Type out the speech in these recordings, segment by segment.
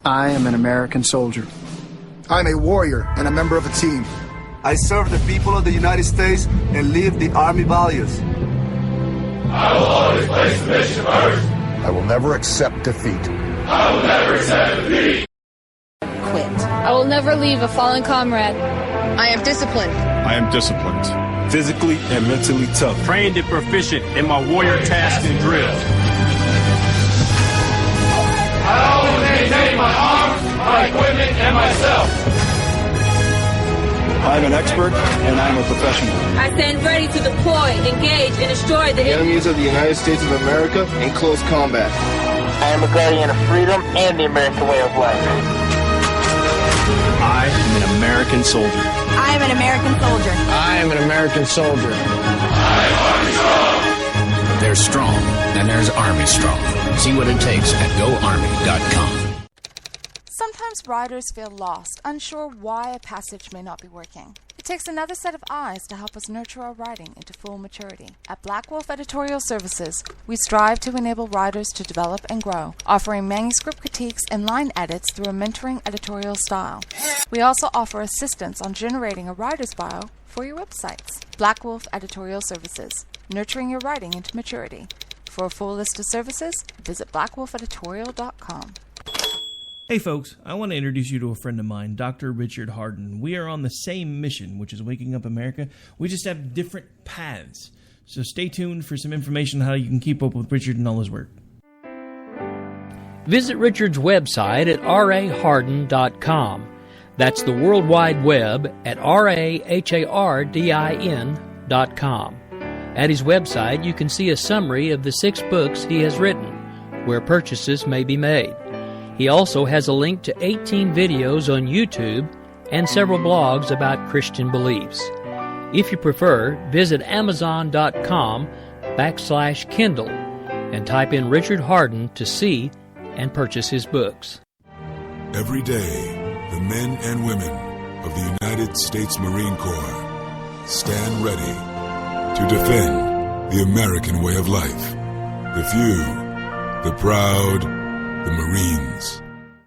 I am an American soldier. I'm a warrior and a member of a team. I serve the people of the United States and live the Army values. I will always place the mission first. I will never accept defeat. I will never accept defeat. Quit. I will never leave a fallen comrade. I am disciplined. I am disciplined. Physically and mentally tough. Trained and proficient in my warrior tasks and drills. I always maintain my arms, my equipment, and myself. I'm an expert and I'm a professional. I stand ready to deploy, engage, and destroy the enemies of the United States of America in close combat. I am a guardian of freedom and the American way of life. I am an American soldier. I am an American soldier. I am an American soldier. I am Army Strong. There's strong, and there's Army Strong. See what it takes at GoArmy.com. Sometimes writers feel lost, unsure why a passage may not be working. It takes another set of eyes to help us nurture our writing into full maturity. At Black Wolf Editorial Services, we strive to enable writers to develop and grow, offering manuscript critiques and line edits through a mentoring editorial style. We also offer assistance on generating a writer's bio for your websites. Black Wolf Editorial Services, nurturing your writing into maturity. For a full list of services, visit blackwolfeditorial.com. Hey folks, I want to introduce you to a friend of mine, Dr. Richard Harden. We are on the same mission, which is waking up America. We just have different paths. So stay tuned for some information on how you can keep up with Richard and all his work. Visit Richard's website at rahardin.com. That's the World Wide Web at rahardin.com. At his website, you can see a summary of the 6 books he has written, where purchases may be made. He also has a link to 18 videos on YouTube and several blogs about Christian beliefs. If you prefer, visit Amazon.com/Kindle and type in Richard Harden to see and purchase his books. Every day, the men and women of the United States Marine Corps stand ready to defend the American way of life. The few, the proud, the Marines.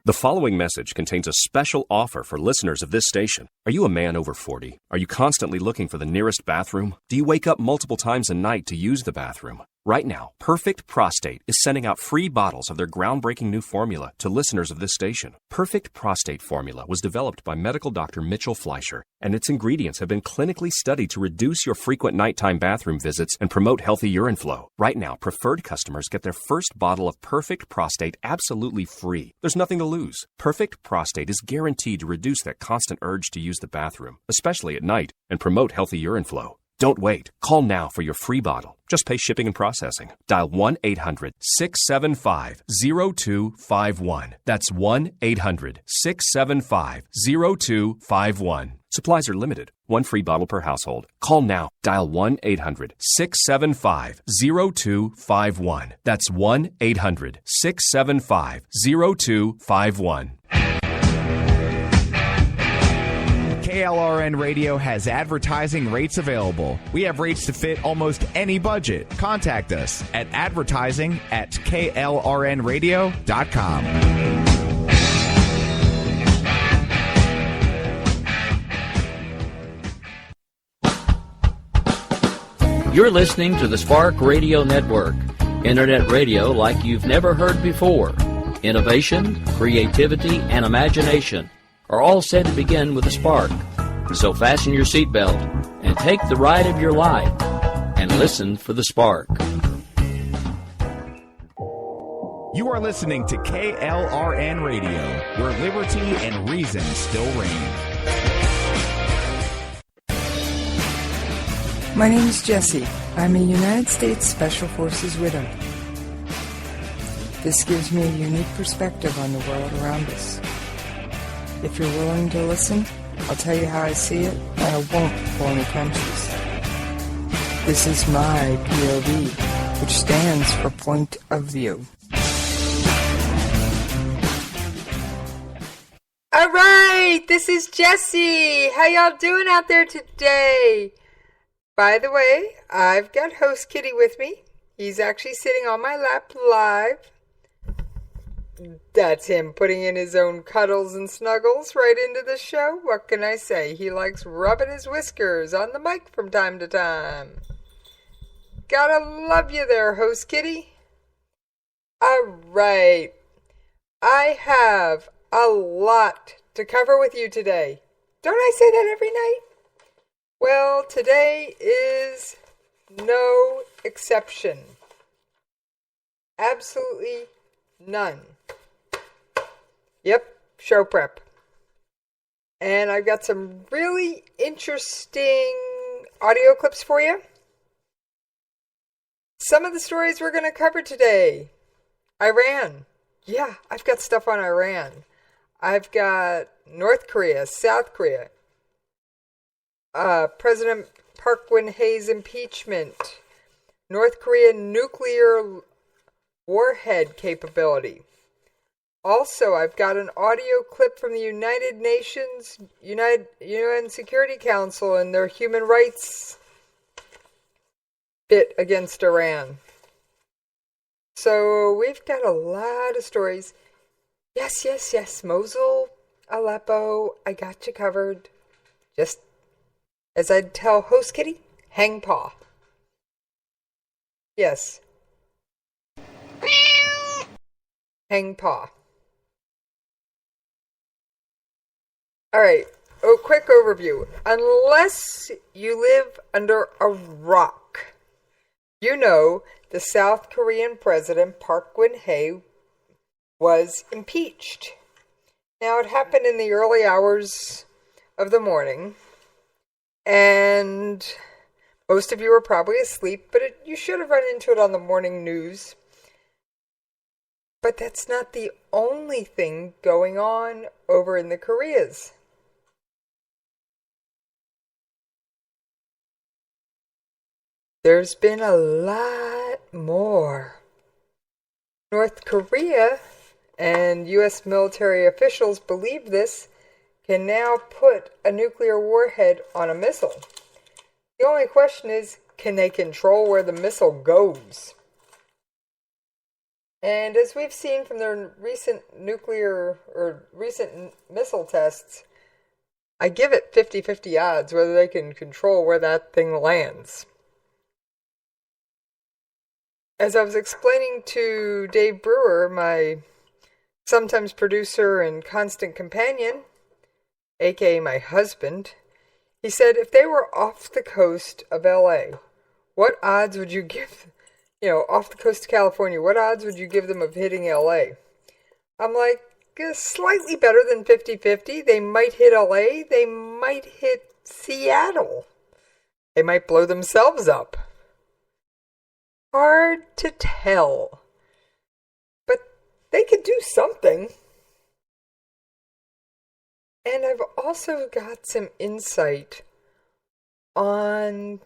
The following message contains a special offer for listeners of this station. Are you a man over 40? Are you constantly looking for the nearest bathroom? Do you wake up multiple times a night to use the bathroom? Right now, Perfect Prostate is sending out free bottles of their groundbreaking new formula to listeners of this station. Perfect Prostate Formula was developed by medical doctor Mitchell Fleischer, and its ingredients have been clinically studied to reduce your frequent nighttime bathroom visits and promote healthy urine flow. Right now, preferred customers get their first bottle of Perfect Prostate absolutely free. There's nothing to lose. Perfect Prostate is guaranteed to reduce that constant urge to use the bathroom, especially at night, and promote healthy urine flow. Don't wait. Call now for your free bottle. Just pay shipping and processing. Dial 1-800-675-0251. That's 1-800-675-0251. Supplies are limited. One free bottle per household. Call now. Dial 1-800-675-0251. That's 1-800-675-0251. KLRN Radio has advertising rates available. We have rates to fit almost any budget. Contact us at advertising@klrnradio.com. You're listening to the Spark Radio Network, internet radio like you've never heard before. Innovation, creativity, and imagination are all said to begin with a spark. So fasten your seatbelt and take the ride of your life and listen for the spark. You are listening to KLRN Radio, where liberty and reason still reign. My name is Jessie. I'm a United States Special Forces widow. This gives me a unique perspective on the world around us. If you're willing to listen, I'll tell you how I see it, and I won't pull any punches. This is my POV, which stands for Point of View. All right, this is Jessie. How y'all doing out there today? By the way, I've got host Kitty with me. He's actually sitting on my lap live. That's him putting in his own cuddles and snuggles right into the show. What can I say? He likes rubbing his whiskers on the mic from time to time. Gotta love you there, host kitty. Alright. I have a lot to cover with you today. Don't I say that every night? Well, today is no exception. Absolutely none. Yep, show prep. And I've got some really interesting audio clips for you. Some of the stories we're going to cover today. Iran. Yeah, I've got stuff on Iran. I've got North Korea, South Korea. President Park Geun-hye's impeachment. North Korea nuclear warhead capability. Also, I've got an audio clip from the United Nations, UN Security Council and their human rights bit against Iran. So we've got a lot of stories. Yes, Mosul, Aleppo, I got you covered. Just as I'd tell host kitty, hang paw. Yes. Hang paw. Alright, quick overview. Unless you live under a rock, you know the South Korean President Park Geun-hye was impeached. Now, it happened in the early hours of the morning, and most of you were probably asleep, but you should have run into it on the morning news. But that's not the only thing going on over in the Koreas. There's been a lot more. North Korea and U.S. military officials believe this can now put a nuclear warhead on a missile. The only question is, can they control where the missile goes? And as we've seen from their recent missile tests, I give it 50-50 odds whether they can control where that thing lands. As I was explaining to Dave Brewer, my sometimes producer and constant companion, aka my husband, he said if they were off the coast of LA, what odds would you give, off the coast of California, what odds would you give them of hitting LA? I'm like, slightly better than 50-50. They might hit LA, they might hit Seattle. They might blow themselves up. Hard to tell. But they could do something. And I've also got some insight on,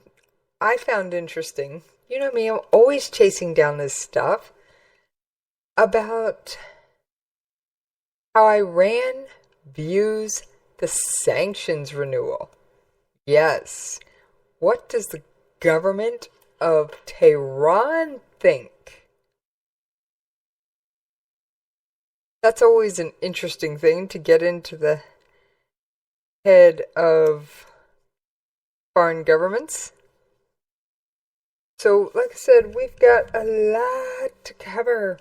I found interesting, you know me, I'm always chasing down this stuff, about how Iran views the sanctions renewal. Yes. What does the government of Tehran think? That's always an interesting thing to get into the head of foreign governments. So, like I said, we've got a lot to cover.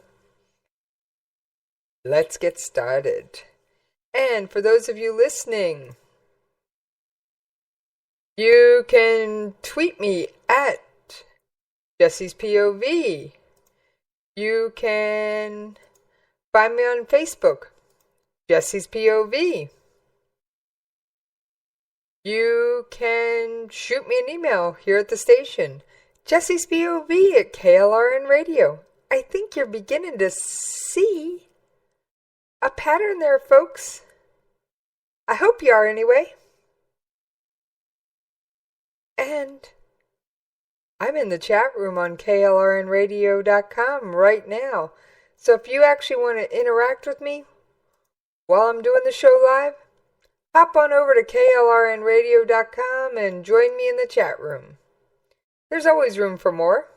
Let's get started. And for those of you listening, you can tweet me at Jessie's POV. You can find me on Facebook, Jessie's POV. You can shoot me an email here at the station, Jessie's POV at KLRNRadio. I think you're beginning to see a pattern there, folks. I hope you are anyway. And I'm in the chat room on KLRNradio.com right now. So if you actually want to interact with me while I'm doing the show live, hop on over to KLRNradio.com and join me in the chat room. There's always room for more.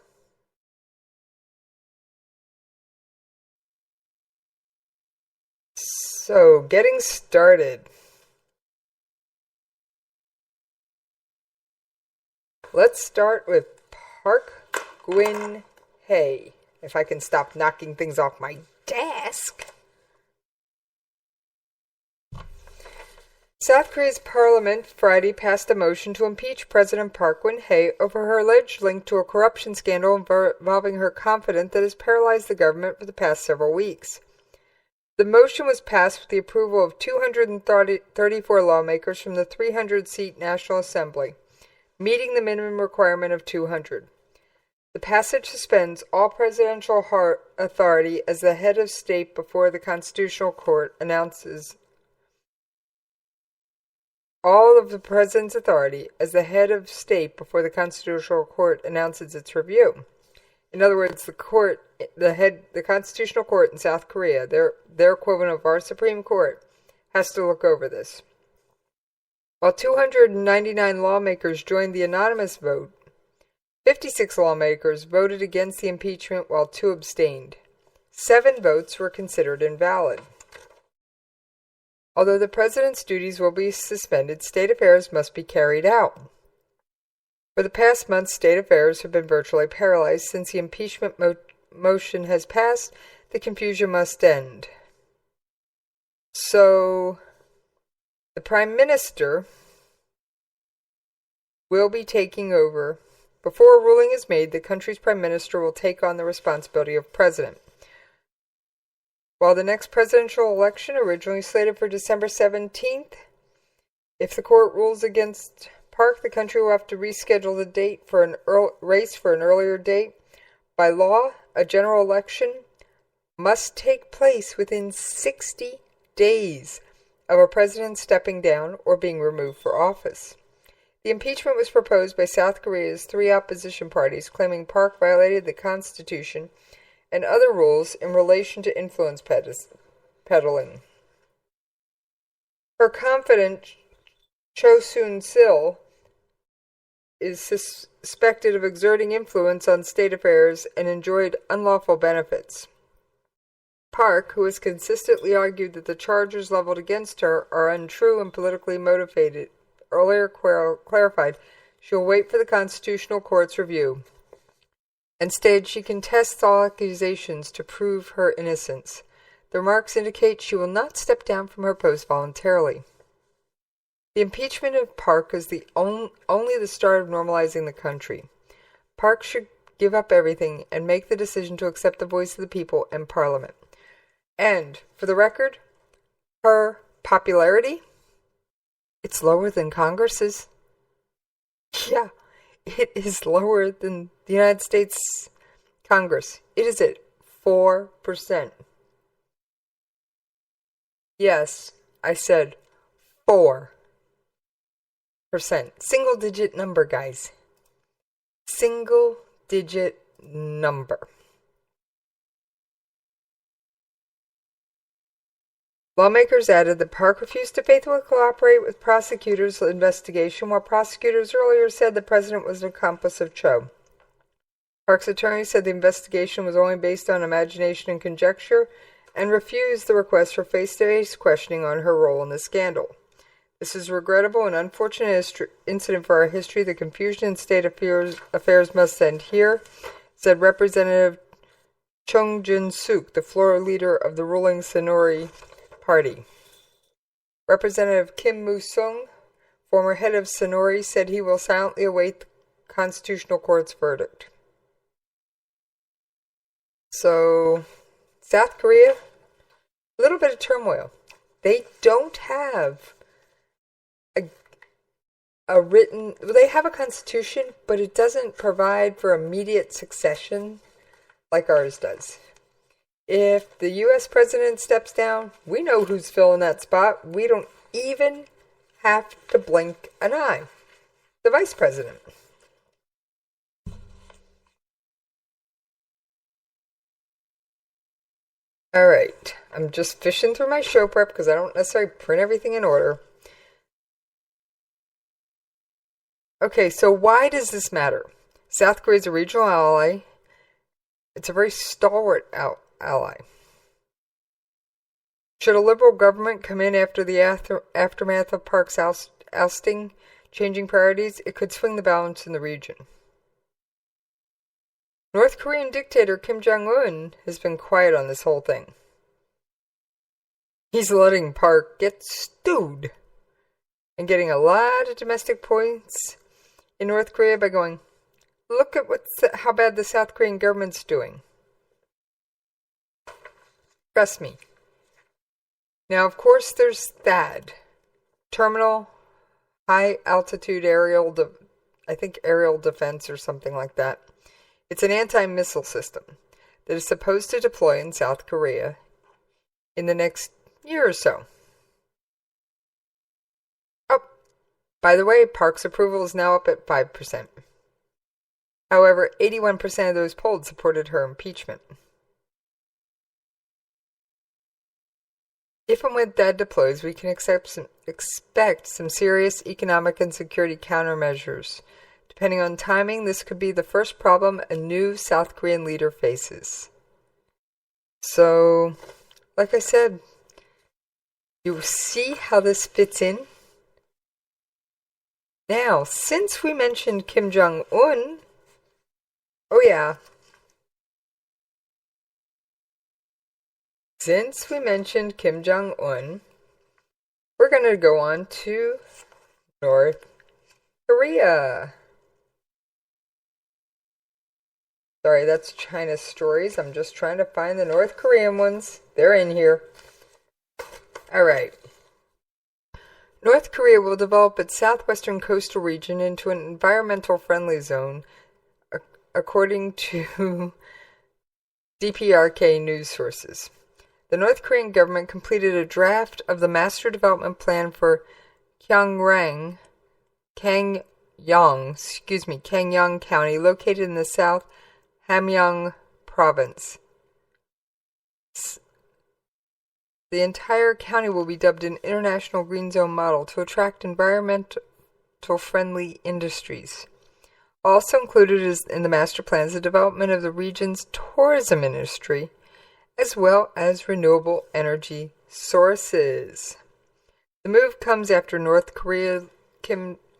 So, getting started. Let's start with Park Geun-hye. If I can stop knocking things off my desk. South Korea's parliament Friday passed a motion to impeach President Park Geun-hye over her alleged link to a corruption scandal involving her confidant that has paralyzed the government for the past several weeks. The motion was passed with the approval of 234 lawmakers from the 300-seat National Assembly, meeting the minimum requirement of 200. The passage suspends all presidential authority as the head of state before the Constitutional Court announces all of the president's authority as the head of state before the Constitutional Court announces its review. In other words, the Constitutional Court in South Korea, their equivalent of our Supreme Court, has to look over this. While 299 lawmakers joined the anonymous vote, 56 lawmakers voted against the impeachment while 2 abstained. 7 votes were considered invalid. Although the president's duties will be suspended, state affairs must be carried out. For the past month, state affairs have been virtually paralyzed. Since the impeachment motion has passed, the confusion must end. So, the Prime Minister will be taking over. Before a ruling is made, the country's Prime Minister will take on the responsibility of President. While the next presidential election, originally slated for December 17th, if the court rules against Park, the country will have to reschedule the date for an race for an earlier date. By law, a general election must take place within 60 days of a president stepping down or being removed for office. The impeachment was proposed by South Korea's 3 opposition parties, claiming Park violated the Constitution and other rules in relation to influence peddling. Her confidant, Cho Soon-sil, is suspected of exerting influence on state affairs and enjoyed unlawful benefits. Park, who has consistently argued that the charges leveled against her are untrue and politically motivated, earlier clarified she will wait for the Constitutional Court's review. Instead, she contests all accusations to prove her innocence. The remarks indicate she will not step down from her post voluntarily. The impeachment of Park is only the start of normalizing the country. Park should give up everything and make the decision to accept the voice of the people and Parliament. And, for the record, her popularity, it's lower than Congress's. Yeah, it is lower than the United States Congress. It is at 4%. Yes, I said 4%. Single-digit number, guys. Single-digit number. Lawmakers added that Park refused to faithfully cooperate with prosecutors' investigation, while prosecutors earlier said the president was an accomplice of Cho. Park's attorney said the investigation was only based on imagination and conjecture, and refused the request for face-to-face questioning on her role in the scandal. This is regrettable and unfortunate incident for our history. The confusion in state affairs must end here, said Representative Chung Jin-suk, the floor leader of the ruling Saenuri Party. Representative Kim Moo-sung, former head of Saenuri, said he will silently await the Constitutional Court's verdict. So, South Korea, a little bit of turmoil. They don't have they have a constitution, but it doesn't provide for immediate succession like ours does. If the U.S. president steps down, we know who's filling that spot. We don't even have to blink an eye. The vice president. All right. I'm just fishing through my show prep because I don't necessarily print everything in order. Okay, so why does this matter? South Korea is a regional ally. It's a very stalwart ally. Should a liberal government come in after the aftermath of Park's ousting, changing priorities, it could swing the balance in the region. North Korean dictator Kim Jong-un has been quiet on this whole thing. He's letting Park get stewed and getting a lot of domestic points in North Korea by going, look at how bad the South Korean government's doing. Trust me. Now, of course, there's THAAD, Terminal High Altitude Aerial Defense or something like that. It's an anti-missile system that is supposed to deploy in South Korea in the next year or so. Oh, by the way, Park's approval is now up at 5%. However, 81% of those polled supported her impeachment. If and when THAAD deploys, we can expect some serious economic and security countermeasures. Depending on timing, this could be the first problem a new South Korean leader faces. So, like I said, you see how this fits in? Now, since we mentioned Kim Jong-un, since we mentioned Kim Jong-un, we're going to go on to North Korea. Sorry, that's China's stories. I'm just trying to find the North Korean ones. They're in here. Alright. North Korea will develop its southwestern coastal region into an environmental friendly zone, according to DPRK news sources. The North Korean government completed a draft of the Master Development Plan for Kangyang County, located in the South Hamgyong Province. The entire county will be dubbed an International Green Zone model to attract environmental-friendly industries. Also included in the master plan is the development of the region's tourism industry, as well as renewable energy sources. The move comes after North Korea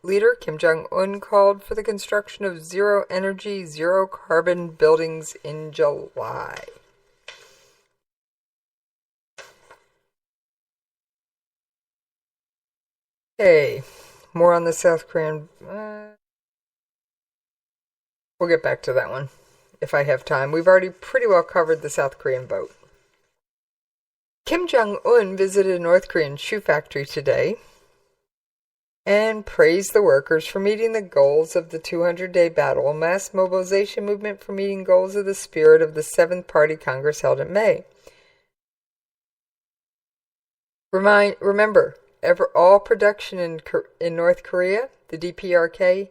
leader Kim Jong-un called for the construction of zero-energy, zero-carbon buildings in July. Okay, more on the South Korean... we'll get back to that one if I have time. We've already pretty well covered the South Korean vote. Kim Jong-un visited a North Korean shoe factory today and praised the workers for meeting the goals of the 200-day battle, a mass mobilization movement for meeting goals of the spirit of the 7th Party Congress held in May. Remember, all production in North Korea, the DPRK,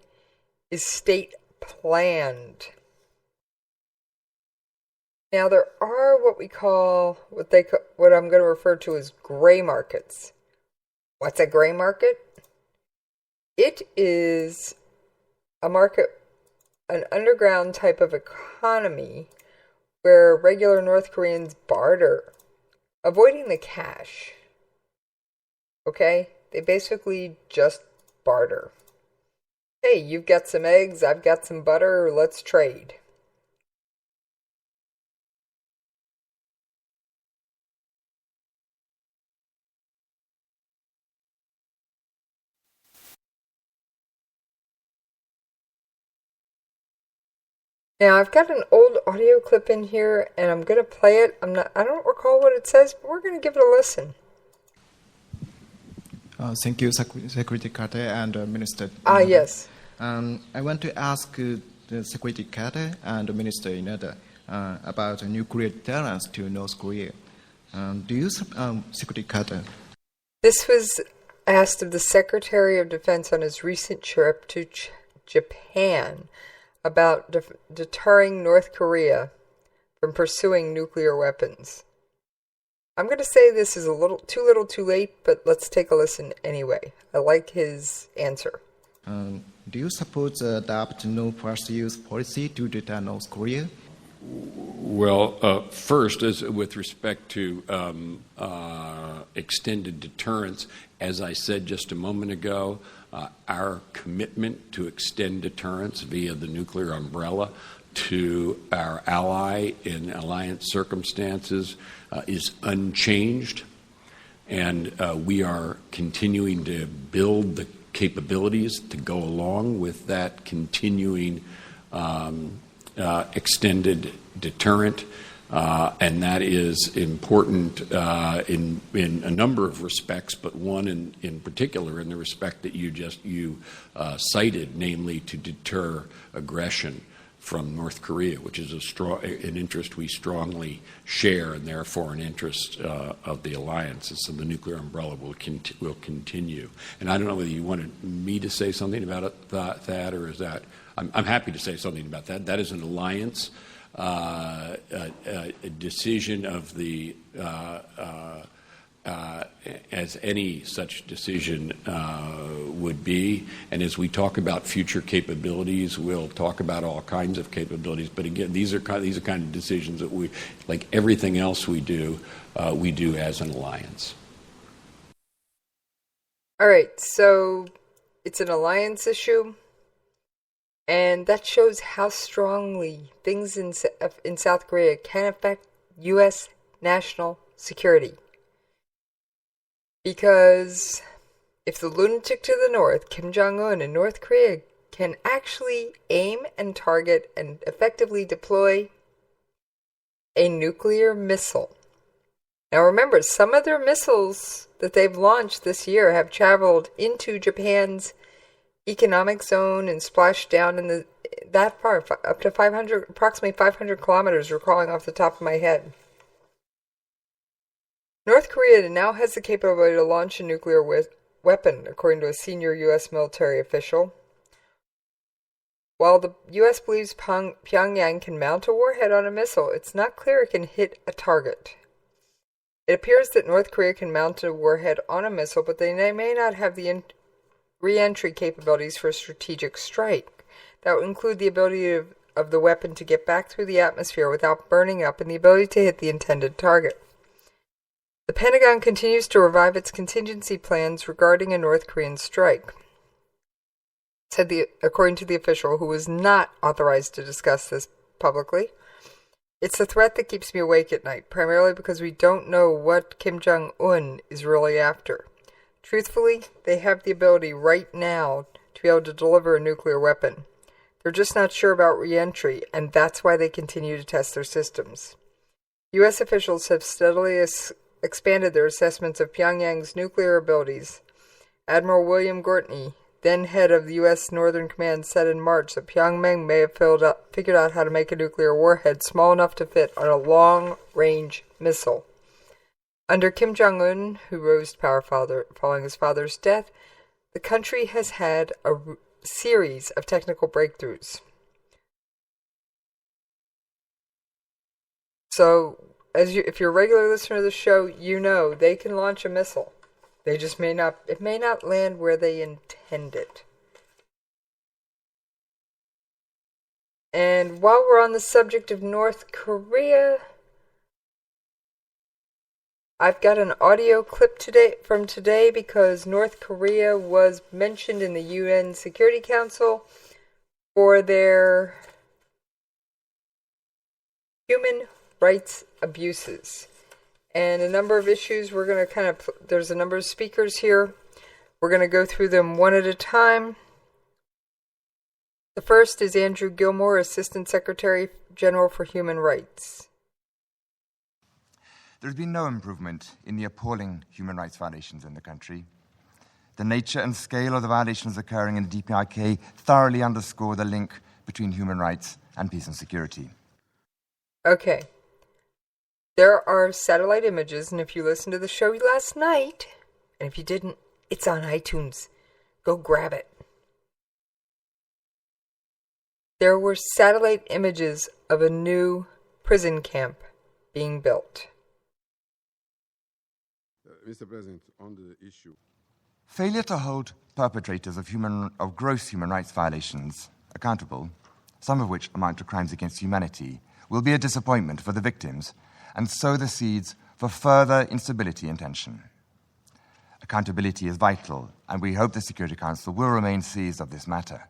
is state-planned. Now, there are what I'm going to refer to as gray markets. What's a gray market? It is a market, an underground type of economy where regular North Koreans barter, avoiding the cash. Okay? They basically just barter. Hey, you've got some eggs, I've got some butter, let's trade. Now, I've got an old audio clip in here, and I'm going to play it. I don't recall what it says, but we're going to give it a listen. Thank you, Secretary Carter and Minister. Yes. I want to ask the Secretary Carter and Minister Inada about nuclear deterrence to North Korea. Do you, Secretary Carter? This was asked of the Secretary of Defense on his recent trip to Japan about deterring North Korea from pursuing nuclear weapons. I'm going to say this is a little too late, but let's take a listen anyway. I like his answer. Do you support the adopt no first use policy to deter North Korea? Well, first, with respect to extended deterrence, as I said just a moment ago, our commitment to extend deterrence via the nuclear umbrella to our ally in alliance circumstances is unchanged, and we are continuing to build the capabilities to go along with that continuing extended deterrent, and that is important in a number of respects, but one in particular in the respect that you cited, namely to deter aggression from North Korea, which is an interest we strongly share, and therefore an interest of the alliance. And so the nuclear umbrella will continue. And I don't know whether you wanted me to say something about that, or is that? I'm happy to say something about that. That is an alliance a decision of the as any such decision would be. And as we talk about future capabilities, we'll talk about all kinds of capabilities. But again, these are kind of decisions that we, like everything else we do as an alliance. All right, so it's an alliance issue, and that shows how strongly things in South Korea can affect U.S. national security. Because if the lunatic to the north, Kim Jong-un, and North Korea can actually aim and target and effectively deploy a nuclear missile. Now remember, some of their missiles that they've launched this year have traveled into Japan's economic zone and splashed down in that far, up to approximately 500 kilometers, recalling off the top of my head. North Korea now has the capability to launch a nuclear weapon, according to a senior U.S. military official. While the U.S. believes Pyongyang can mount a warhead on a missile, it's not clear it can hit a target. It appears that North Korea can mount a warhead on a missile, but they may not have the re-entry capabilities for a strategic strike. That would include the ability of the weapon to get back through the atmosphere without burning up, and the ability to hit the intended target. The Pentagon continues to revive its contingency plans regarding a North Korean strike, according to the official, who was not authorized to discuss this publicly. It's the threat that keeps me awake at night, primarily because we don't know what Kim Jong-un is really after. Truthfully, they have the ability right now to be able to deliver a nuclear weapon. They're just not sure about re-entry, and that's why they continue to test their systems. U.S. officials have steadily expanded their assessments of Pyongyang's nuclear abilities. Admiral William Gortney, then head of the U.S. Northern Command, said in March that Pyongyang may have figured out how to make a nuclear warhead small enough to fit on a long-range missile. Under Kim Jong-un, who rose to power following his father's death, the country has had a series of technical breakthroughs. So, if you're a regular listener to the show, you know they can launch a missile. They just may not land where they intended. And while we're on the subject of North Korea, I've got an audio clip from today because North Korea was mentioned in the UN Security Council for their human rights abuses. And a number of issues, we're going to there's a number of speakers here. We're going to go through them one at a time. The first is Andrew Gilmore, Assistant Secretary General for Human Rights. There's been no improvement in the appalling human rights violations in the country. The nature and scale of the violations occurring in the DPRK thoroughly underscore the link between human rights and peace and security. Okay. There are satellite images, and if you listened to the show last night, and if you didn't, it's on iTunes. Go grab it. There were satellite images of a new prison camp being built. Mr. President, on the issue. Failure to hold perpetrators of gross human rights violations accountable, some of which amount to crimes against humanity, will be a disappointment for the victims and sow the seeds for further instability and tension. Accountability is vital, and we hope the Security Council will remain seized of this matter.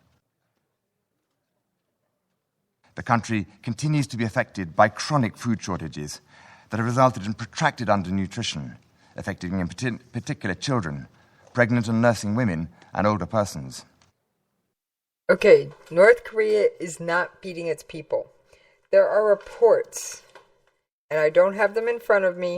The country continues to be affected by chronic food shortages that have resulted in protracted undernutrition, affecting in particular children, pregnant and nursing women, and older persons. Okay, North Korea is not beating its people. There are reports, and I don't have them in front of me.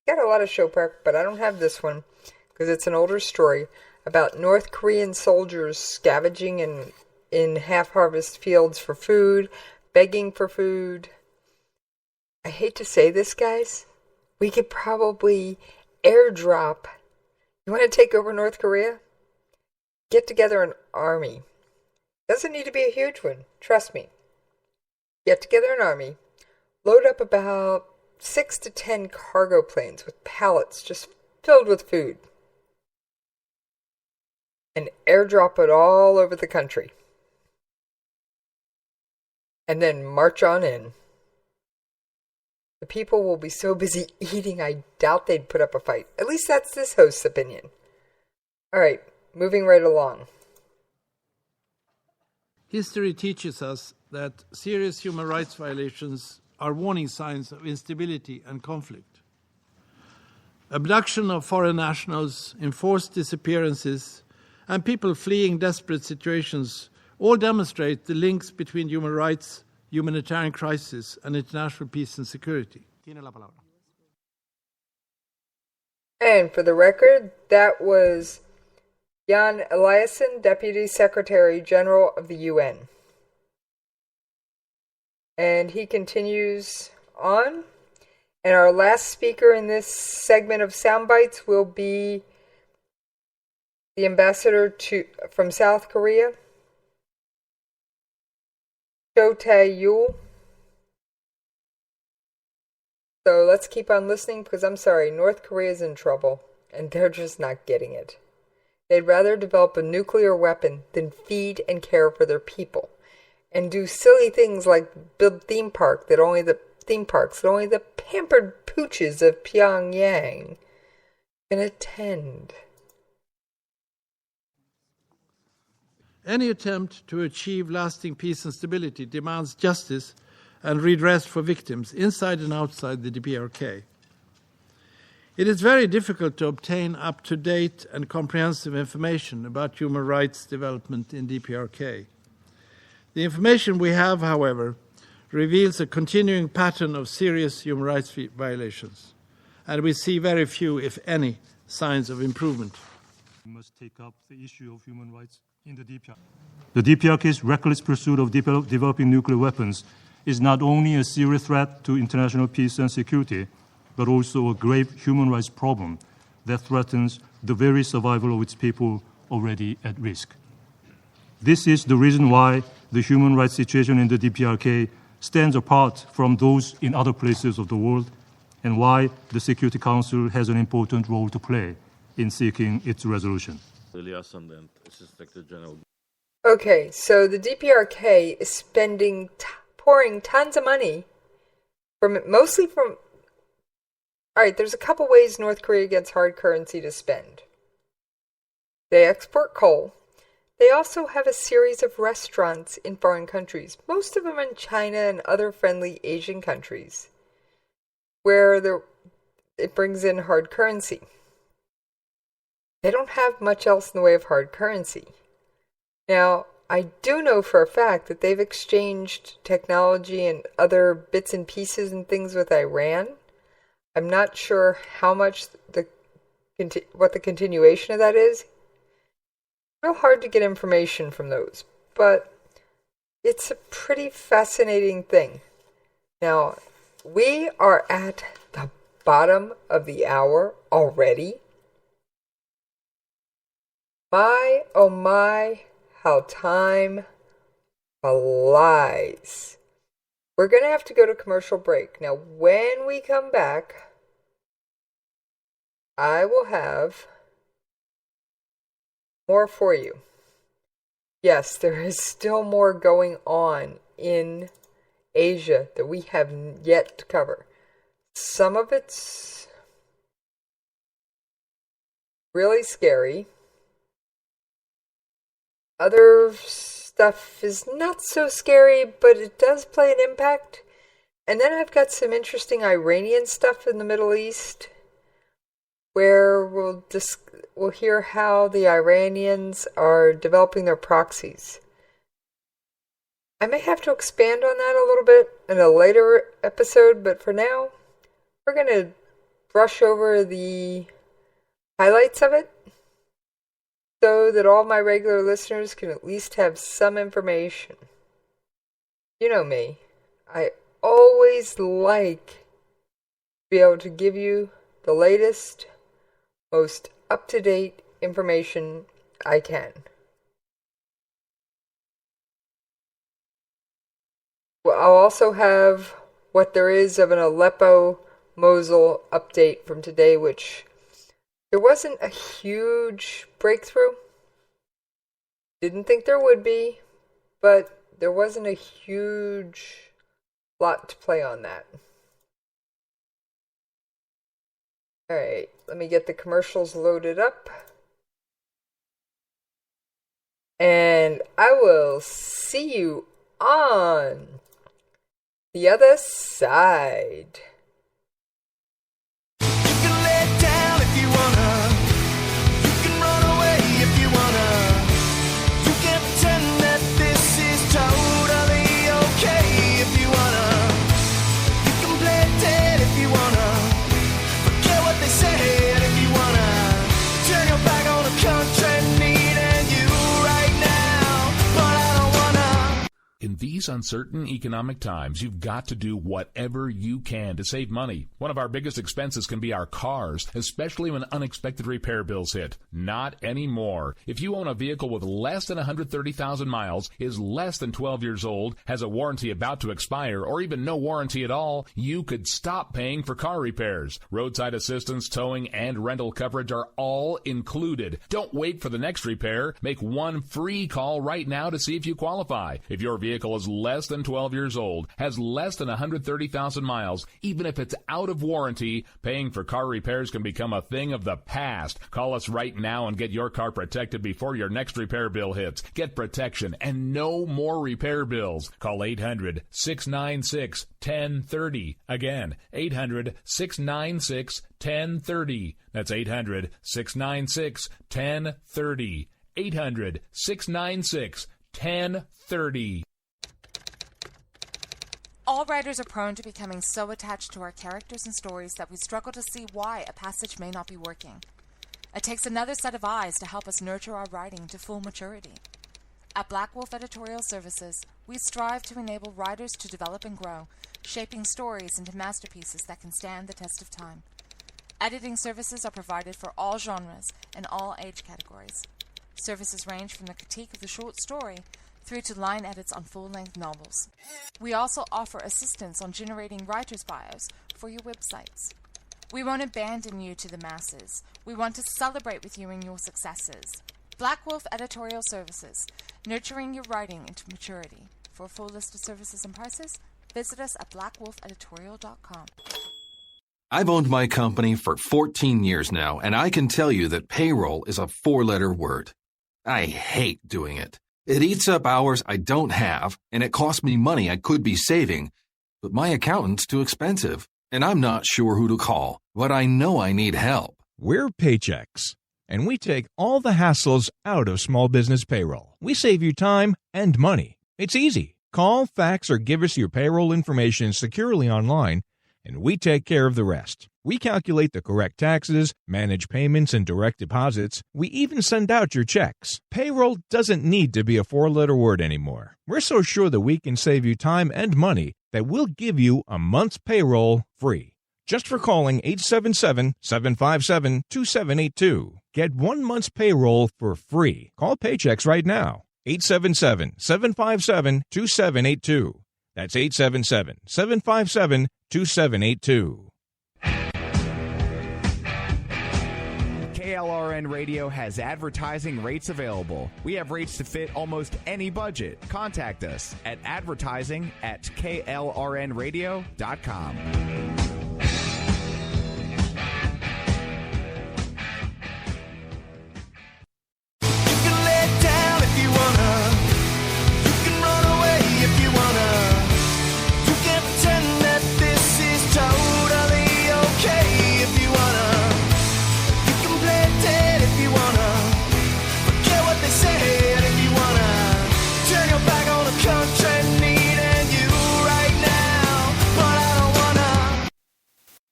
I've got a lot of show prep, but I don't have this one because it's an older story about North Korean soldiers scavenging in half-harvest fields for food, begging for food. I hate to say this, guys. We could probably airdrop. You want to take over North Korea? Get together an army. Doesn't need to be a huge one. Trust me. Get together an army. Load up about 6 to 10 cargo planes with pallets just filled with food. And airdrop it all over the country. And then march on in. The people will be so busy eating, I doubt they'd put up a fight. At least that's this host's opinion. All right, moving right along. History teaches us that serious human rights violations are warning signs of instability and conflict. Abduction of foreign nationals, enforced disappearances, and people fleeing desperate situations all demonstrate the links between human rights, humanitarian crisis, and international peace and security. And for the record, that was Jan Eliasson, Deputy Secretary General of the UN. And he continues on. And our last speaker in this segment of Soundbites will be the ambassador from South Korea, Cho Tae-yul. So let's keep on listening because I'm sorry, North Korea's in trouble and they're just not getting it. They'd rather develop a nuclear weapon than feed and care for their people and do silly things like build theme parks that only the pampered pooches of Pyongyang can attend. Any attempt to achieve lasting peace and stability demands justice and redress for victims inside and outside the DPRK. It is very difficult to obtain up-to-date and comprehensive information about human rights development in DPRK. The information we have, however, reveals a continuing pattern of serious human rights violations, and we see very few, if any, signs of improvement. We must take up the issue of human rights in the DPRK. The DPRK's reckless pursuit of developing nuclear weapons is not only a serious threat to international peace and security, but also a grave human rights problem that threatens the very survival of its people already at risk. This is the reason why the human rights situation in the DPRK stands apart from those in other places of the world, and why the Security Council has an important role to play in seeking its resolution. Okay, so the DPRK is pouring tons of money mostly from. All right, there's a couple ways North Korea gets hard currency to spend. They export coal. They also have a series of restaurants in foreign countries, most of them in China and other friendly Asian countries, where it brings in hard currency. They don't have much else in the way of hard currency. Now, I do know for a fact that they've exchanged technology and other bits and pieces and things with Iran. I'm not sure how much what the continuation of that is. Real hard to get information from those, but it's a pretty fascinating thing. Now, we are at the bottom of the hour already. My, oh my, how time flies. We're going to have to go to commercial break. Now, when we come back, I will have more for you. Yes, there is still more going on in Asia that we have yet to cover. Some of it's really scary. Other stuff is not so scary, but it does play an impact. And then I've got some interesting Iranian stuff in the Middle East, where we'll hear how the Iranians are developing their proxies. I may have to expand on that a little bit in a later episode, but for now, we're going to brush over the highlights of it so that all my regular listeners can at least have some information. You know me. I always like to be able to give you the latest, most up-to-date information I can. Well, I'll also have what there is of an Aleppo, Mosul update from today, which there wasn't a huge breakthrough. Didn't think there would be, but there wasn't a huge lot to play on that. Alright, let me get the commercials loaded up. And I will see you on the other side. You can lay it down if you wanna. You can run away if you wanna. You can pretend that this is totally okay if you wanna. You can play it dead if you wanna. Forget what they said if you wanna. Turn your back on the country needing you right now, but I don't wanna. In these uncertain economic times, you've got to do whatever you can to save money. One of our biggest expenses can be our cars, especially when unexpected repair bills hit. Not anymore. If you own a vehicle with less than 130,000 miles, is less than 12 years old, has a warranty about to expire, or even no warranty at all, you could stop paying for car repairs. Roadside assistance, towing, and rental coverage are all included. Don't wait for the next repair. Make one free call right now to see if you qualify. If your vehicle is less than 12 years old, has less than 130,000 miles, even if it's out of warranty, paying for car repairs can become a thing of the past. Call us right now and get your car protected before your next repair bill hits. Get protection and no more repair bills. Call 800-696-1030. Again, 800-696-1030. That's 800-696-1030. 800-696-1030. All writers are prone to becoming so attached to our characters and stories that we struggle to see why a passage may not be working. It takes another set of eyes to help us nurture our writing to full maturity. At Black Wolf Editorial Services, we strive to enable writers to develop and grow, shaping stories into masterpieces that can stand the test of time. Editing services are provided for all genres and all age categories. Services range from the critique of the short story through to line edits on full-length novels. We also offer assistance on generating writers' bios for your websites. We won't abandon you to the masses. We want to celebrate with you in your successes. Black Wolf Editorial Services, nurturing your writing into maturity. For a full list of services and prices, visit us at blackwolfeditorial.com. I've owned my company for 14 years now, and I can tell you that payroll is a 4-letter word. I hate doing it. It eats up hours I don't have, and it costs me money I could be saving. But my accountant's too expensive, and I'm not sure who to call, but I know I need help. We're Paychex, and we take all the hassles out of small business payroll. We save you time and money. It's easy. Call, fax, or give us your payroll information securely online, and we take care of the rest. We calculate the correct taxes, manage payments and direct deposits. We even send out your checks. Payroll doesn't need to be a 4-letter word anymore. We're so sure that we can save you time and money that we'll give you a month's payroll free. Just for calling 877-757-2782. Get 1 month's payroll for free. Call Paychex right now. 877-757-2782. That's 877-757-2782. KLRN Radio has advertising rates available. We have rates to fit almost any budget. Contact us at advertising@klrnradio.com.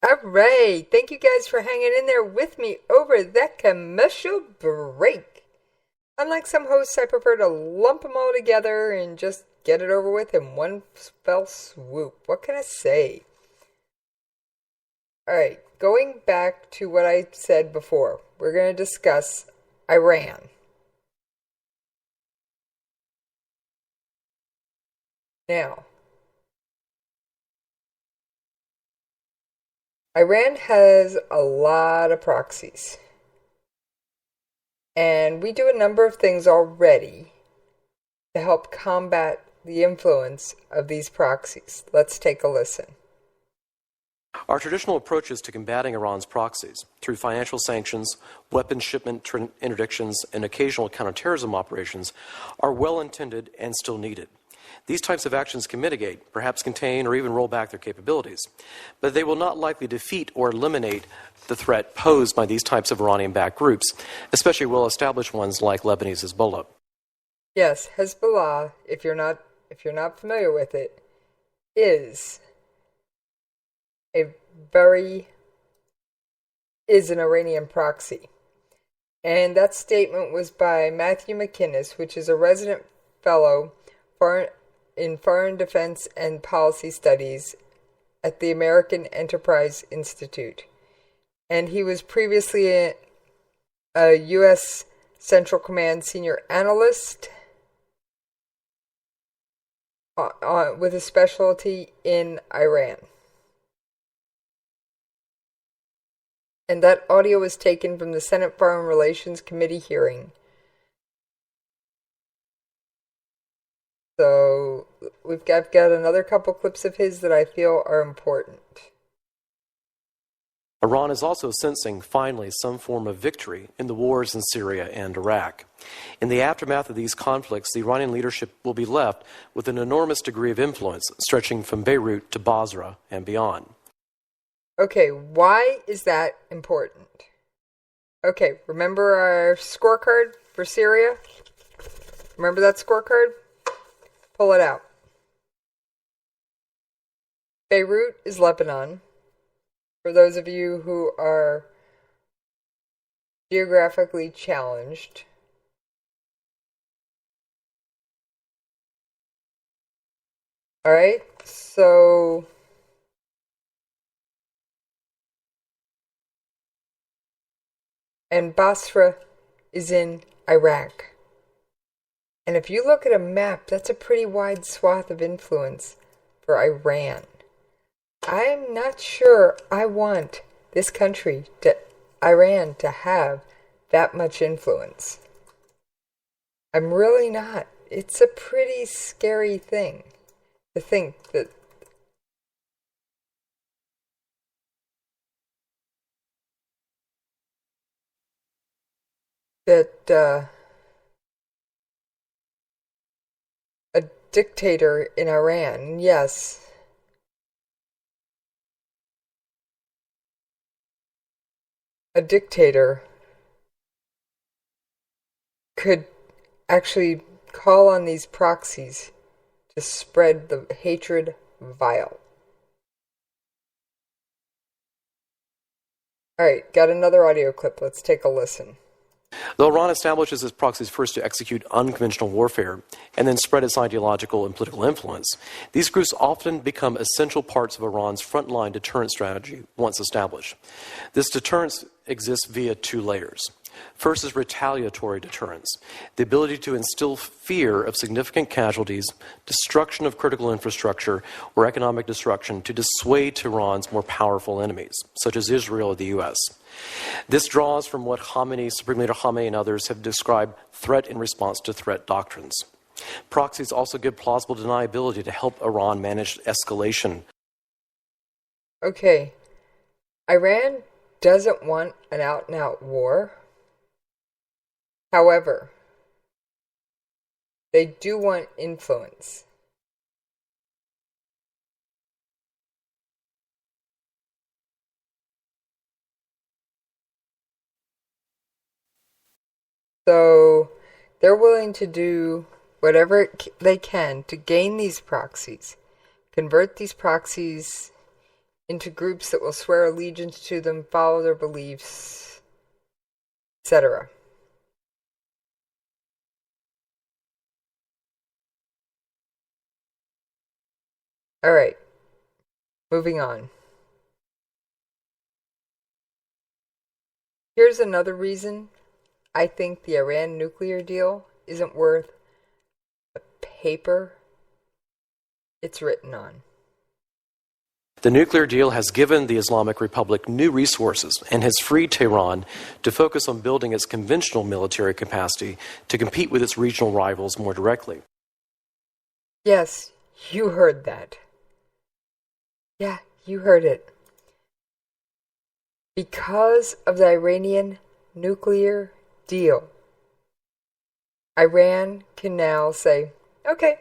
Alright, thank you guys for hanging in there with me over that commercial break. Unlike some hosts, I prefer to lump them all together and just get it over with in one fell swoop. What can I say? Alright, going back to what I said before, we're going to discuss Iran. Now, Iran has a lot of proxies. And we do a number of things already to help combat the influence of these proxies. Let's take a listen. Our traditional approaches to combating Iran's proxies, through financial sanctions, weapons shipment interdictions, and occasional counterterrorism operations, are well intended and still needed. These types of actions can mitigate, perhaps contain, or even roll back their capabilities, but they will not likely defeat or eliminate the threat posed by these types of Iranian-backed groups, especially well-established ones like Lebanese Hezbollah. Yes, Hezbollah, if you're not familiar with it, is an Iranian proxy. And that statement was by Matthew McInnes, which is a resident fellow in Foreign Defense and Policy Studies at the American Enterprise Institute. And he was previously a U.S. Central Command senior analyst with a specialty in Iran. And that audio was taken from the Senate Foreign Relations Committee hearing. So I've got another couple clips of his that I feel are important. Iran is also sensing, finally, some form of victory in the wars in Syria and Iraq. In the aftermath of these conflicts, the Iranian leadership will be left with an enormous degree of influence, stretching from Beirut to Basra and beyond. Okay, why is that important? Okay, remember our scorecard for Syria? Remember that scorecard? Pull it out. Beirut is Lebanon. For those of you who are geographically challenged. Alright, so and Basra is in Iraq. And if you look at a map, that's a pretty wide swath of influence for Iran. I'm not sure I want this country, Iran, to have that much influence. I'm really not. It's a pretty scary thing to think that a dictator in Iran, yes, a dictator could actually call on these proxies to spread the hatred vile. Alright, got another audio clip. Let's take a listen. Though Iran establishes its proxies first to execute unconventional warfare and then spread its ideological and political influence, these groups often become essential parts of Iran's frontline deterrence strategy once established. This deterrence exists via two layers. First is retaliatory deterrence, the ability to instill fear of significant casualties, destruction of critical infrastructure, or economic destruction to dissuade Tehran's more powerful enemies, such as Israel or the U.S. This draws from what Supreme Leader Khamenei and others have described threat in response to threat doctrines. Proxies also give plausible deniability to help Iran manage escalation. Okay, Iran doesn't want an out-and-out war. However, they do want influence. So they're willing to do whatever they can to gain these proxies, convert these proxies into groups that will swear allegiance to them, follow their beliefs, etc. All right, moving on. Here's another reason I think the Iran nuclear deal isn't worth the paper it's written on. The nuclear deal has given the Islamic Republic new resources and has freed Tehran to focus on building its conventional military capacity to compete with its regional rivals more directly. Yes, you heard that. Yeah, you heard it. Because of the Iranian nuclear deal, Iran can now say, okay,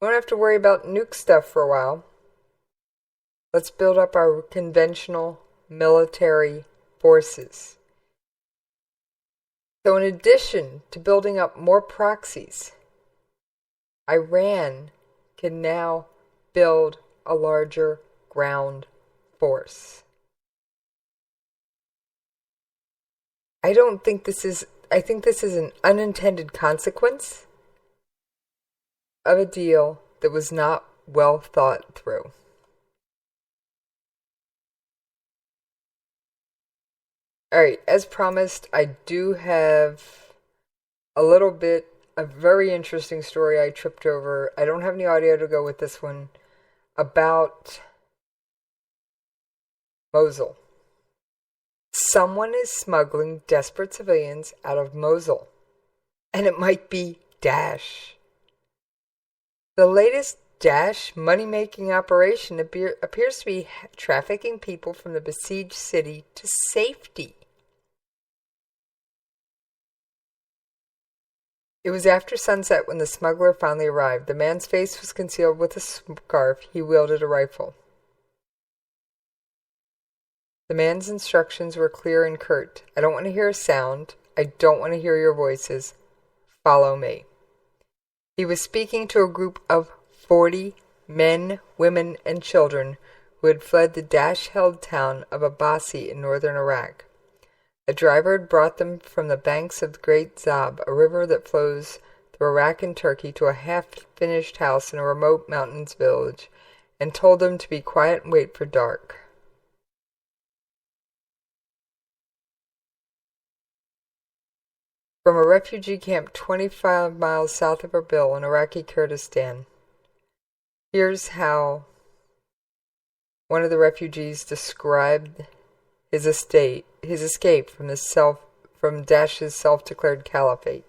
we don't have to worry about nuke stuff for a while. Let's build up our conventional military forces. So in addition to building up more proxies, Iran can now build a larger ground force. I think this is an unintended consequence of a deal that was not well thought through. Alright, as promised, I do have a very interesting story I tripped over. I don't have any audio to go with this one, about Mosul. Someone is smuggling desperate civilians out of Mosul, and it might be Daesh. The latest Daesh money-making operation appears to be trafficking people from the besieged city to safety. It was after sunset when the smuggler finally arrived. The man's face was concealed with a scarf. He wielded a rifle. The man's instructions were clear and curt. I don't want to hear a sound. I don't want to hear your voices. Follow me. He was speaking to a group of 40 men, women, and children who had fled the Daesh-held town of Abbasi in northern Iraq. A driver had brought them from the banks of the Great Zab, a river that flows through Iraq and Turkey, to a half-finished house in a remote mountains village, and told them to be quiet and wait for dark. From a refugee camp 25 miles south of Erbil in Iraqi Kurdistan. Here's how one of the refugees described his escape from Daesh's self-declared caliphate.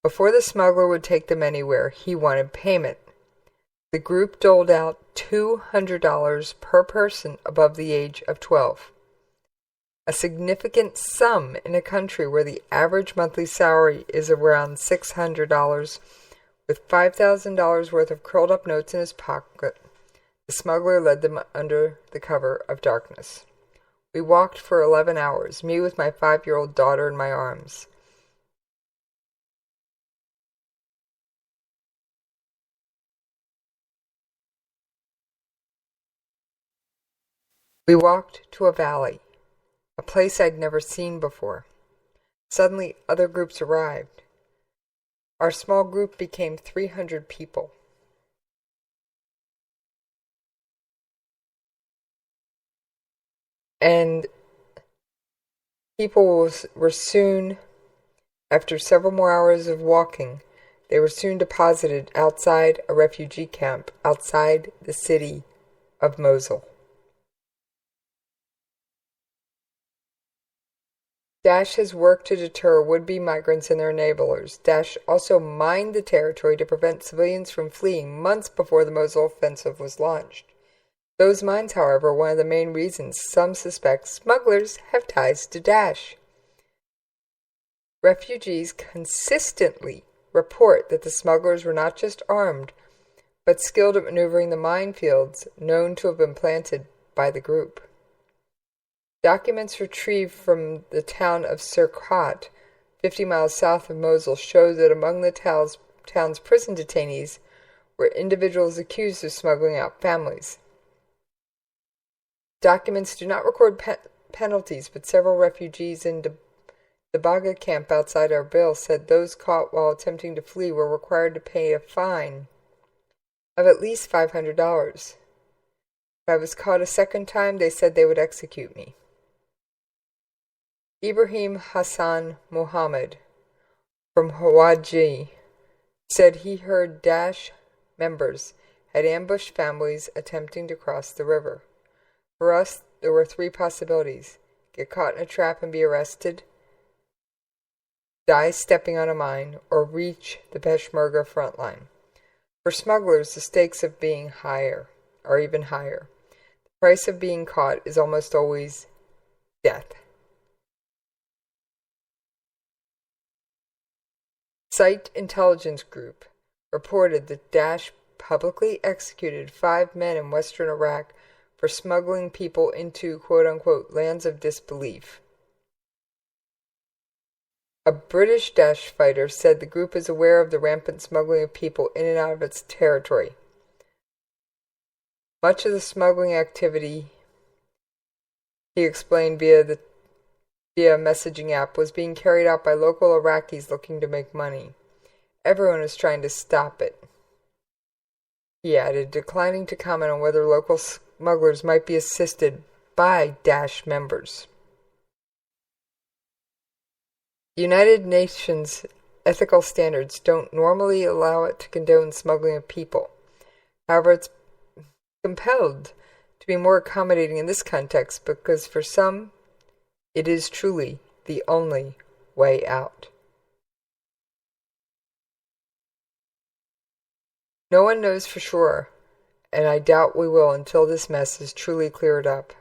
Before the smuggler would take them anywhere, he wanted payment. The group doled out $200 per person above the age of 12. A significant sum in a country where the average monthly salary is around $600. With $5,000 worth of curled up notes in his pocket, the smuggler led them under the cover of darkness. We walked for 11 hours, me with my 5-year-old daughter in my arms. We walked to a valley, a place I'd never seen before. Suddenly, other groups arrived. Our small group became 300 people. And People were soon, after several more hours of walking, they were soon deposited outside a refugee camp outside the city of Mosul. Daesh has worked to deter would-be migrants and their enablers. Daesh also mined the territory to prevent civilians from fleeing months before the Mosul offensive was launched. Those mines, however, are one of the main reasons some suspect smugglers have ties to Daesh. Refugees consistently report that the smugglers were not just armed, but skilled at maneuvering the minefields known to have been planted by the group. Documents retrieved from the town of Sirkhat, 50 miles south of Mosul, show that among the town's prison detainees were individuals accused of smuggling out families. Documents do not record penalties, but several refugees in the Baga camp outside Erbil said those caught while attempting to flee were required to pay a fine of at least $500. If I was caught a second time, they said they would execute me. Ibrahim Hassan Muhammad from Hawaji said he heard Daesh members had ambushed families attempting to cross the river. For us, there were three possibilities: get caught in a trap and be arrested, die stepping on a mine, or reach the Peshmerga front line. For smugglers, the stakes of being are even higher. The price of being caught is almost always death. Site Intelligence Group reported that Daesh publicly executed 5 men in western Iraq for smuggling people into quote-unquote lands of disbelief. A British Daesh fighter said the group is aware of the rampant smuggling of people in and out of its territory. Much of the smuggling activity, he explained via a messaging app, was being carried out by local Iraqis looking to make money. Everyone is trying to stop it. He added, declining to comment on whether local smugglers might be assisted by Daesh members. The United Nations ethical standards don't normally allow it to condone smuggling of people. However, it's compelled to be more accommodating in this context because for some, it is truly the only way out. No one knows for sure, and I doubt we will until this mess is truly cleared up,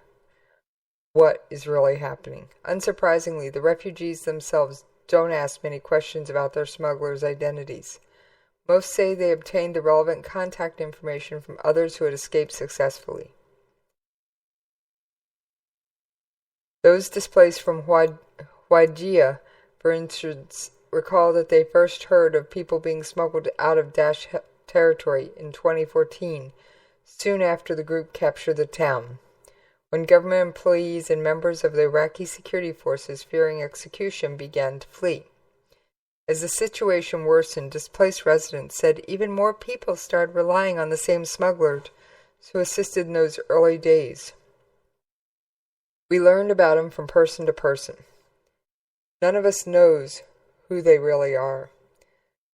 what is really happening. Unsurprisingly, the refugees themselves don't ask many questions about their smugglers' identities. Most say they obtained the relevant contact information from others who had escaped successfully. Those displaced from Hawija, for instance, recall that they first heard of people being smuggled out of Daesh territory in 2014, soon after the group captured the town, when government employees and members of the Iraqi security forces fearing execution began to flee. As the situation worsened, displaced residents said even more people started relying on the same smugglers who assisted in those early days. We learned about them from person to person. None of us knows who they really are.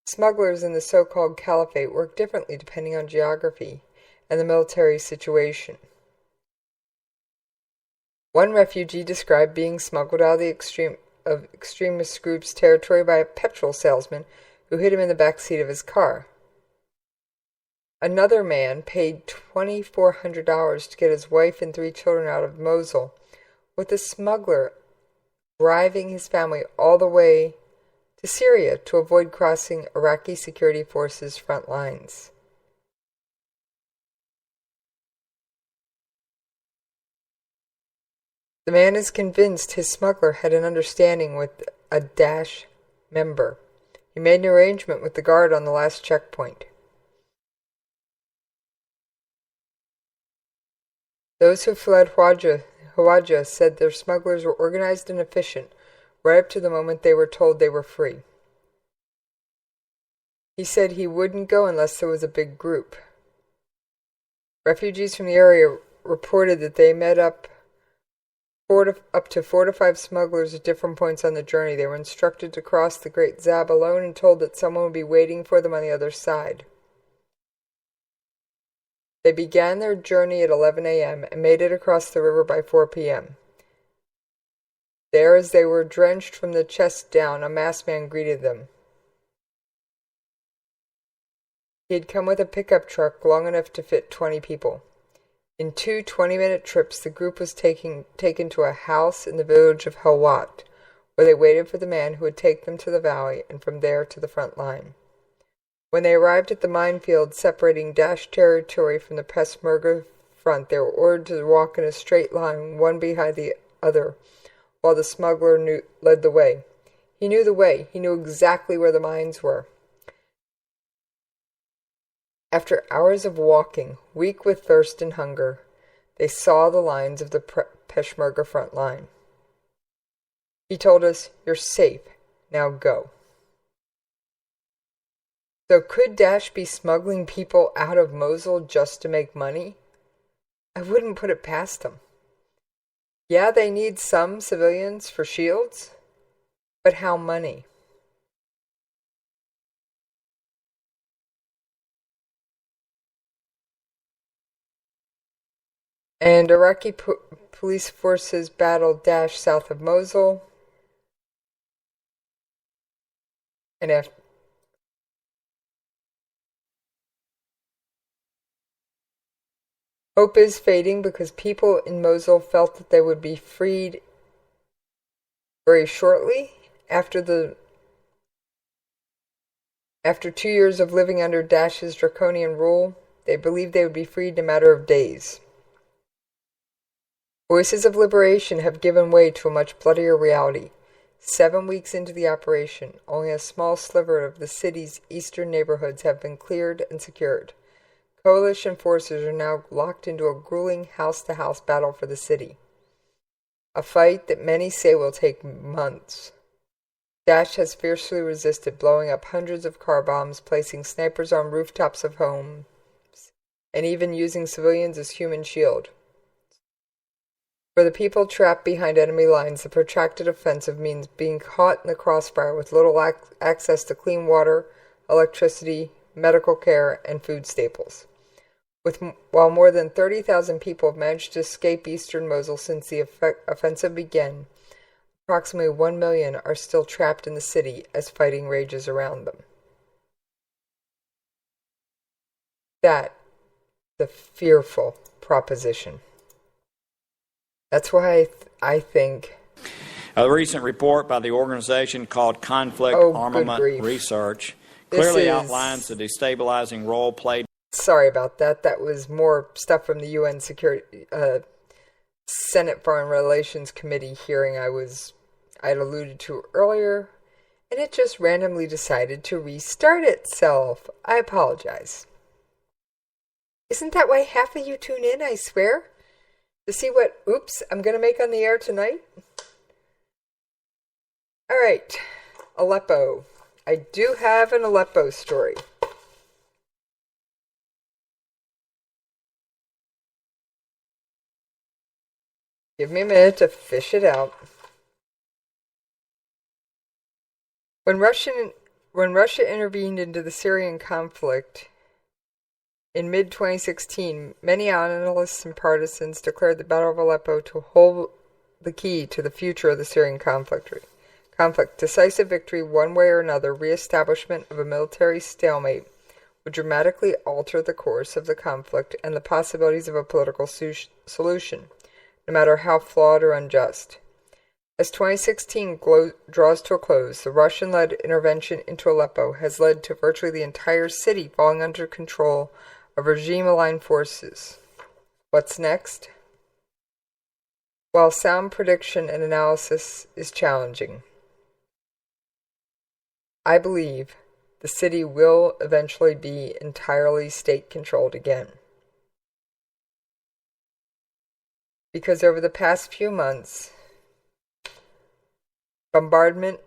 Smugglers in the so-called caliphate work differently depending on geography and the military situation. One refugee described being smuggled out of extremist groups' territory by a petrol salesman who hid him in the back seat of his car. Another man paid $2,400 to get his wife and 3 children out of Mosul, with a smuggler driving his family all the way to Syria to avoid crossing Iraqi security forces' front lines. The man is convinced his smuggler had an understanding with a Daesh member. He made an arrangement with the guard on the last checkpoint. Those who fled Hawija said their smugglers were organized and efficient, right up to the moment they were told they were free. He said he wouldn't go unless there was a big group. Refugees from the area reported that they met up Up to 4 to 5 smugglers at different points on the journey. They were instructed to cross the Great Zab alone and told that someone would be waiting for them on the other side. They began their journey at 11 a.m. and made it across the river by 4 p.m. There, as they were drenched from the chest down, a masked man greeted them. He had come with a pickup truck long enough to fit 20 people. In 2 20-minute trips, the group was taken to a house in the village of Helwat, where they waited for the man who would take them to the valley and from there to the front line. When they arrived at the minefield separating Daesh territory from the Peshmerga front, they were ordered to walk in a straight line, one behind the other, while the smuggler led the way. He knew the way. He knew exactly where the mines were. After hours of walking, weak with thirst and hunger, they saw the lines of the Peshmerga front line. He told us, "You're safe. Now go." So could Daesh be smuggling people out of Mosul just to make money? I wouldn't put it past them. Yeah, they need some civilians for shields, but how many? And Iraqi police forces battled Daesh south of Mosul. And hope is fading because people in Mosul felt that they would be freed very shortly after 2 years of living under Daesh's draconian rule. They believed they would be freed in a matter of days. Voices of liberation have given way to a much bloodier reality. 7 weeks into the operation, only a small sliver of the city's eastern neighborhoods have been cleared and secured. Coalition forces are now locked into a grueling house-to-house battle for the city. A fight that many say will take months. Daesh has fiercely resisted, blowing up hundreds of car bombs, placing snipers on rooftops of homes, and even using civilians as human shield. For the people trapped behind enemy lines, the protracted offensive means being caught in the crossfire with little access to clean water, electricity, medical care, and food staples. While more than 30,000 people have managed to escape eastern Mosul since the offensive began, approximately 1 million are still trapped in the city as fighting rages around them. That is a fearful proposition. That's why I think... A recent report by the organization called Conflict Armament Research clearly outlines the destabilizing role played... Sorry about that. That was more stuff from the UN Senate Foreign Relations Committee hearing I'd alluded to earlier, and it just randomly decided to restart itself. I apologize. Isn't that why half of you tune in, I swear? To see what oops I'm going to make on the air tonight? Alright, Aleppo. I do have an Aleppo story. Give me a minute to fish it out. When Russia intervened into the Syrian conflict in mid-2016, many analysts and partisans declared the Battle of Aleppo to hold the key to the future of the Syrian conflict. Decisive victory, one way or another, re-establishment of a military stalemate would dramatically alter the course of the conflict and the possibilities of a political solution, no matter how flawed or unjust. As 2016 draws to a close, the Russian-led intervention into Aleppo has led to virtually the entire city falling under control of regime-aligned forces. What's next? While sound prediction and analysis is challenging, I believe the city will eventually be entirely state-controlled again. Because over the past few months, bombardment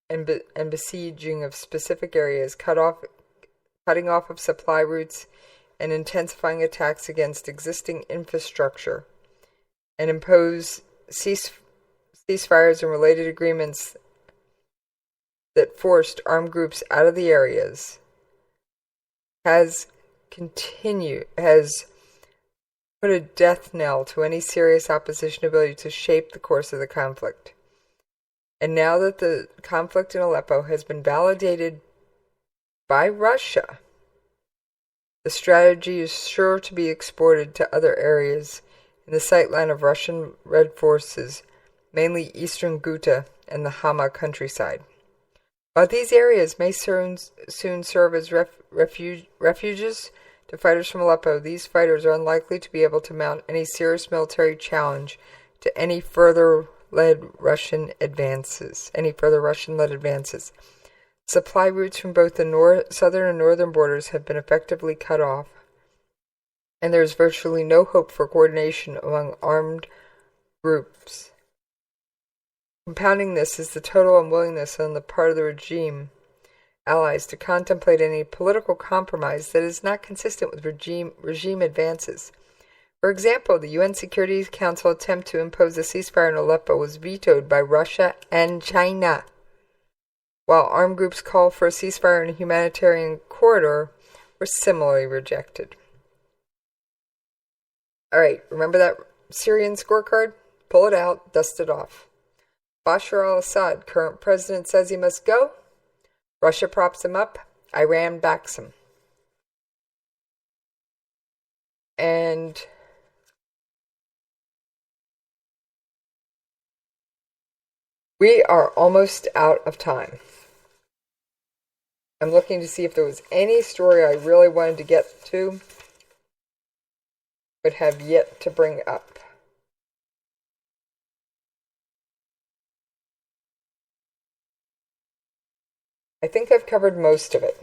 and besieging of specific areas, cutting off of supply routes, and intensifying attacks against existing infrastructure, and impose ceasefires and related agreements that forced armed groups out of the areas has put a death knell to any serious opposition ability to shape the course of the conflict. And now that the conflict in Aleppo has been validated by Russia, the strategy is sure to be exported to other areas in the sightline of Russian Red forces, mainly eastern Ghouta and the Hama countryside. While these areas may soon serve as refuges to fighters from Aleppo, these fighters are unlikely to be able to mount any serious military challenge to any further Russian-led advances. Supply routes from both the southern and northern borders have been effectively cut off, and there is virtually no hope for coordination among armed groups. Compounding this is the total unwillingness on the part of the regime allies to contemplate any political compromise that is not consistent with regime advances. For example, the UN Security Council attempt to impose a ceasefire in Aleppo was vetoed by Russia and China, while armed groups' call for a ceasefire in a humanitarian corridor were similarly rejected. All right, remember that Syrian scorecard? Pull it out, dust it off. Bashar al-Assad, current president, says he must go. Russia props him up. Iran backs him. And we are almost out of time. I'm looking to see if there was any story I really wanted to get to, but have yet to bring up. I think I've covered most of it.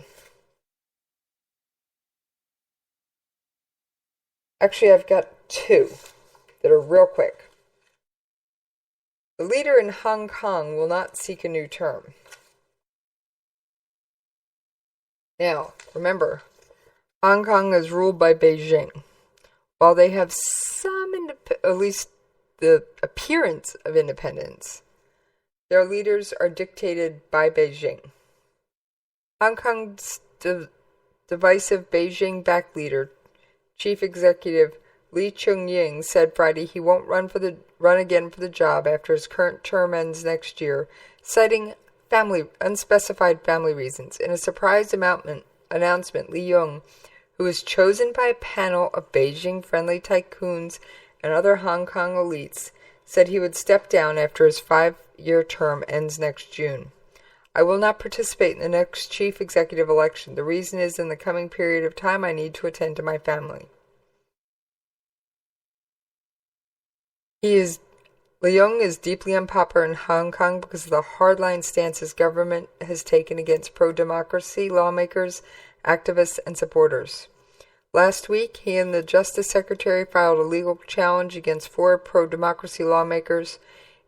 Actually, I've got two that are real quick. The leader in Hong Kong will not seek a new term. Now, remember, Hong Kong is ruled by Beijing. While they have at least the appearance of independence, their leaders are dictated by Beijing. Hong Kong's divisive Beijing-backed leader, Chief Executive Lee Chung-ying, said Friday he won't run again for the job after his current term ends next year, citing unspecified family reasons. In a surprise announcement, Lee Young, who was chosen by a panel of Beijing-friendly tycoons and other Hong Kong elites, said he would step down after his 5-year term ends next June. I will not participate in the next chief executive election. The reason is in the coming period of time I need to attend to my family. Leung is deeply unpopular in Hong Kong because of the hardline stance his government has taken against pro-democracy lawmakers, activists, and supporters. Last week, he and the Justice Secretary filed a legal challenge against 4 pro-democracy lawmakers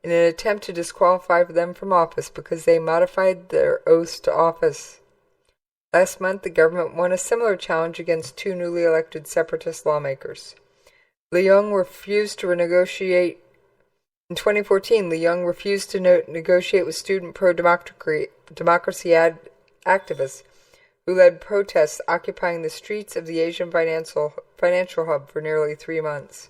in an attempt to disqualify them from office because they modified their oaths to office. Last month, the government won a similar challenge against 2 newly elected separatist lawmakers. Leung refused to negotiate. In 2014, Leung refused to negotiate with student pro-democracy activists who led protests occupying the streets of the Asian financial hub for nearly 3 months.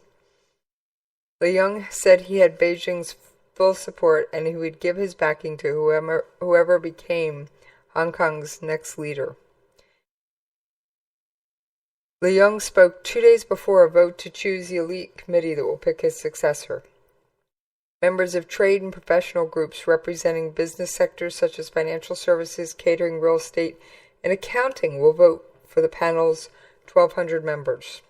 Leung said he had Beijing's full support and he would give his backing to whoever became Hong Kong's next leader. Leung spoke 2 days before a vote to choose the elite committee that will pick his successor. Members of trade and professional groups representing business sectors such as financial services, catering, real estate, and accounting will vote for the panel's 1,200 members.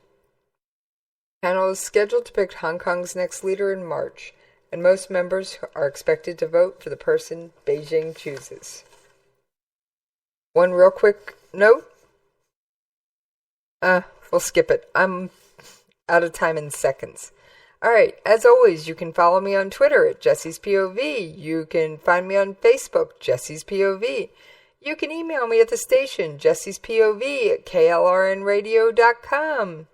The panel is scheduled to pick Hong Kong's next leader in March, and most members are expected to vote for the person Beijing chooses. One real quick note. We'll skip it. I'm out of time in seconds. Alright, as always, you can follow me on Twitter at Jessie's POV. You can find me on Facebook, Jessie's POV. You can email me at the station, Jessie's POV at KLRNRadio.com.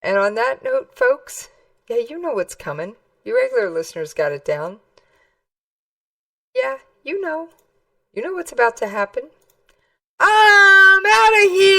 And on that note, folks, yeah, you know what's coming. You regular listeners got it down. Yeah, you know. You know what's about to happen. I'm out of here!